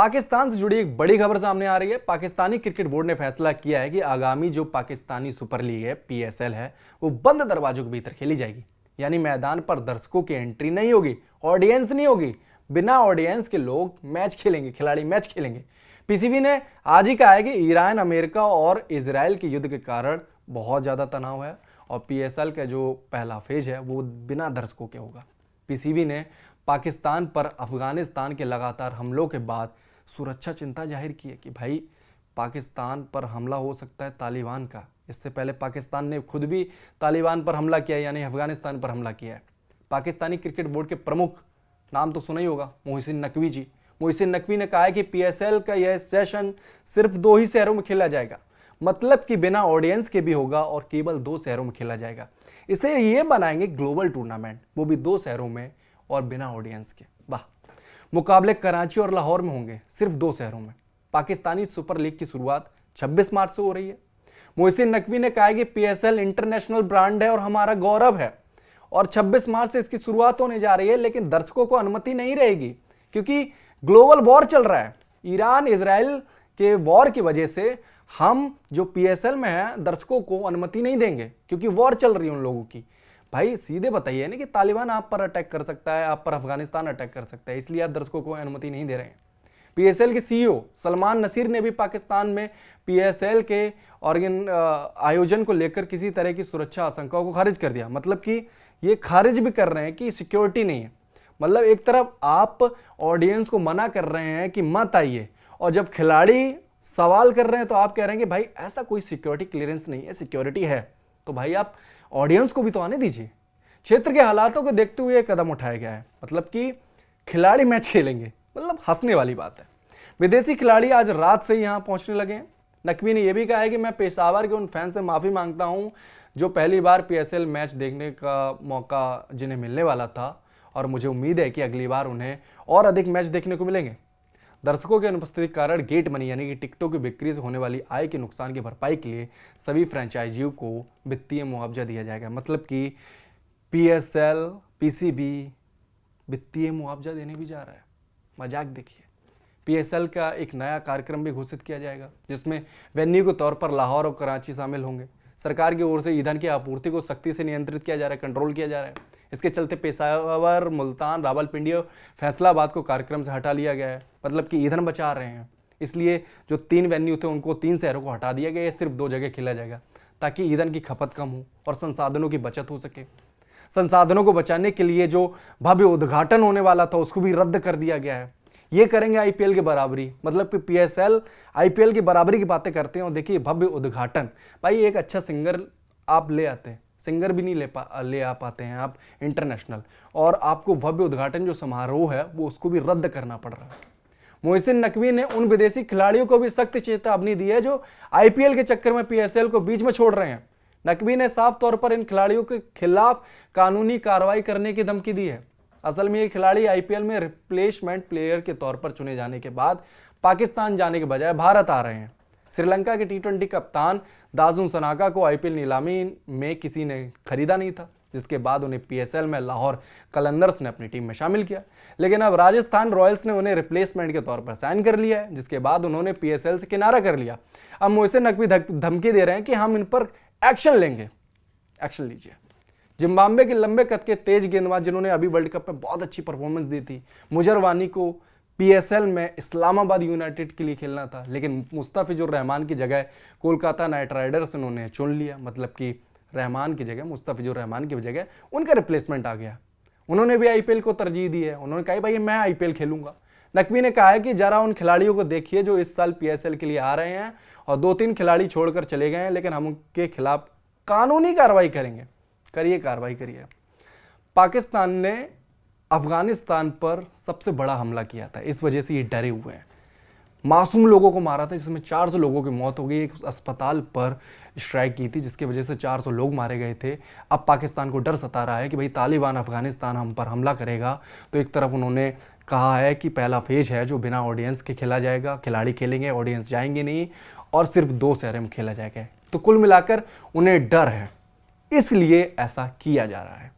पाकिस्तान से जुड़ी एक बड़ी खबर सामने आ रही है। पाकिस्तानी क्रिकेट बोर्ड ने फैसला किया है कि आगामी जो पाकिस्तानी सुपर लीग है, पीएसएल है, वो बंद दरवाजों के भीतर खेली जाएगी। यानी मैदान पर दर्शकों की एंट्री नहीं होगी, ऑडियंस नहीं होगी, बिना ऑडियंस के लोग मैच खेलेंगे, खिलाड़ी मैच खेलेंगे। पीसीबी ने आज ही कहा है कि ईरान, अमेरिका और इजराइल के युद्ध के कारण बहुत ज्यादा तनाव है और पीएसएल का जो पहला फेज है वो बिना दर्शकों के होगा। पीसीबी ने पाकिस्तान पर अफगानिस्तान के लगातार हमलों के बाद सुरक्षा चिंता जाहिर की है कि भाई पाकिस्तान पर हमला हो सकता है तालिबान का। इससे पहले पाकिस्तान ने खुद भी तालिबान पर हमला किया, यानी अफगानिस्तान पर हमला किया है। पाकिस्तानी क्रिकेट बोर्ड के प्रमुख, नाम तो सुना ही होगा, मोहसिन नकवी जी। मोहसिन नकवी ने कहा है कि पीएसएल का यह सेशन सिर्फ 2 ही शहरों में खेला जाएगा, मतलब कि बिना ऑडियंस के भी होगा और केवल 2 शहरों में खेला जाएगा। इसे ये बनाएंगे ग्लोबल टूर्नामेंट, वो भी 2 शहरों में और बिना ऑडियंस के। वाह, मुकाबले कराची और लाहौर में होंगे, सिर्फ 2 शहरों में। पाकिस्तानी सुपर लीग की शुरुआत 26 मार्च से हो रही है। मोहसिन नकवी ने कहा कि पीएसएल इंटरनेशनल ब्रांड है और हमारा गौरव है और 26 मार्च से इसकी शुरुआत होने जा रही है, लेकिन दर्शकों को अनुमति नहीं रहेगी क्योंकि ग्लोबल वॉर चल रहा है। ईरान इजराइल के वॉर की वजह से हम जो पीएसएल में है दर्शकों को अनुमति नहीं देंगे क्योंकि वॉर चल रही है उन लोगों की। भाई सीधे बताइए ना कि तालिबान आप पर अटैक कर सकता है, आप पर अफगानिस्तान अटैक कर सकता है, इसलिए आप दर्शकों को अनुमति नहीं दे रहे हैं। पीएसएल के सीईओ सलमान नसीर ने भी पाकिस्तान में पीएसएल के आयोजन को लेकर किसी तरह की सुरक्षा आशंकाओं को खारिज कर दिया। मतलब कि ये खारिज भी कर रहे हैं कि सिक्योरिटी नहीं है। मतलब एक तरफ आप ऑडियंस को मना कर रहे हैं कि मत आइए, और जब खिलाड़ी सवाल कर रहे हैं तो आप कह रहे हैं कि भाई ऐसा कोई सिक्योरिटी क्लियरेंस नहीं है, सिक्योरिटी है तो भाई आप ऑडियंस को भी तो आने दीजिए। क्षेत्र के हालातों को देखते हुए कदम उठाया गया है, मतलब कि खिलाड़ी मैच खेलेंगे, मतलब हंसने वाली बात है। विदेशी खिलाड़ी आज रात से ही यहां पहुंचने लगे हैं। नकवी ने यह भी कहा है कि मैं पेशावर के उन फैन से माफी मांगता हूं जो पहली बार पीएसएल मैच देखने का मौका जिन्हें मिलने वाला था, और मुझे उम्मीद है कि अगली बार उन्हें और अधिक मैच देखने को मिलेंगे। दर्शकों की अनुपस्थिति के कारण गेट मनी यानी कि टिकटों की बिक्री से होने वाली आय के नुकसान की भरपाई के लिए सभी फ्रेंचाइजियों को वित्तीय मुआवजा दिया जाएगा। मतलब कि पीएसएल, पीसीबी वित्तीय मुआवजा देने भी जा रहा है। मजाक देखिए। पीएसएल का एक नया कार्यक्रम भी घोषित किया जाएगा जिसमें वेन्यू के तौर पर लाहौर और कराची शामिल होंगे। सरकार की ओर से ईंधन की आपूर्ति को सख्ती से नियंत्रित किया जा रहा है, कंट्रोल किया जा रहा है। इसके चलते पेशावर, मुल्तान, रावलपिंडी और फैसलाबाद को कार्यक्रम से हटा लिया गया है। मतलब कि ईंधन बचा रहे हैं, इसलिए जो 3 वेन्यू थे उनको 3 शहरों को हटा दिया गया है, सिर्फ 2 जगह खेला जाएगा ताकि ईंधन की खपत कम हो और संसाधनों की बचत हो सके। संसाधनों को बचाने के लिए जो भव्य उद्घाटन होने वाला था उसको भी रद्द कर दिया गया है। ये करेंगे आईपीएल की बराबरी, मतलब कि पीएसएल आईपीएल की बराबरी की बातें करते हैं। और देखिए भव्य उद्घाटन, भाई एक अच्छा सिंगर आप ले आते हैं, सिंगर भी नहीं ले आ पाते हैं आप इंटरनेशनल, और आपको भव्य उद्घाटन जो समारोह है वो उसको भी रद्द करना पड़ रहा है। मोहसिन नकवी ने उन विदेशी खिलाड़ियों को भी सख्त चेतावनी दी है जो आईपीएल के चक्कर में पीएसएल को बीच में छोड़ रहे हैं। नकवी ने साफ तौर पर इन खिलाड़ियों के खिलाफ कानूनी कार्रवाई करने की धमकी दी है। असल में ये खिलाड़ी आईपीएल में रिप्लेसमेंट प्लेयर के तौर पर चुने जाने के बाद पाकिस्तान जाने के बजाय भारत आ रहे हैं। श्रीलंका के टी20 कप्तान दाजुन सनाका को आईपीएल नीलामी में किसी ने खरीदा नहीं था, जिसके बाद उन्हें पीएसएल में लाहौर कलंदर्स ने अपनी टीम में शामिल किया। लेकिन अब राजस्थान रॉयल्स ने उन्हें रिप्लेसमेंट के तौर पर साइन कर लिया है, जिसके बाद उन्होंने पीएसएल से किनारा कर लिया। अब मोहसिन नकवी धमकी दे रहे हैं कि हम इन पर एक्शन लेंगे। एक्शन लीजिए। जिम्बाब्वे के लंबे कद के तेज गेंदबाज जिन्होंने अभी वर्ल्ड कप में बहुत अच्छी परफॉर्मेंस दी थी, मुजरवानी को पीएसएल में इस्लामाबाद यूनाइटेड के लिए खेलना था, लेकिन मुस्तफिजुर रहमान की जगह कोलकाता नाइट राइडर्स उन्होंने चुन लिया। मतलब कि रहमान की जगह, मुस्तफिजुर रहमान की जगह उनका रिप्लेसमेंट आ गया। उन्होंने भी आईपीएल को तरजीह दी है। उन्होंने कहा भाई मैं आईपीएल खेलूंगा। नकवी ने कहा है कि जरा उन खिलाड़ियों को देखिए जो इस साल पीएसएल के लिए आ रहे हैं और 2-3 खिलाड़ी छोड़कर चले गए हैं, लेकिन हम उनके खिलाफ कानूनी कार्रवाई करेंगे। करिए, कार्रवाई करिए। पाकिस्तान ने अफगानिस्तान पर सबसे बड़ा हमला किया था, इस वजह से ये डरे हुए हैं। मासूम लोगों को मारा था, जिसमें 400 लोगों की मौत हो गई। एक अस्पताल पर स्ट्राइक की थी जिसकी वजह से 400 लोग मारे गए थे। अब पाकिस्तान को डर सता रहा है कि भाई तालिबान अफगानिस्तान हम पर हमला करेगा। तो एक तरफ उन्होंने कहा है कि पहला फेज है जो बिना ऑडियंस के खेला जाएगा, खिलाड़ी खेलेंगे, ऑडियंस जाएंगे नहीं, और सिर्फ 2 शहरों में खेला जाएगा। तो कुल मिलाकर उन्हें डर है, इसलिए ऐसा किया जा रहा है।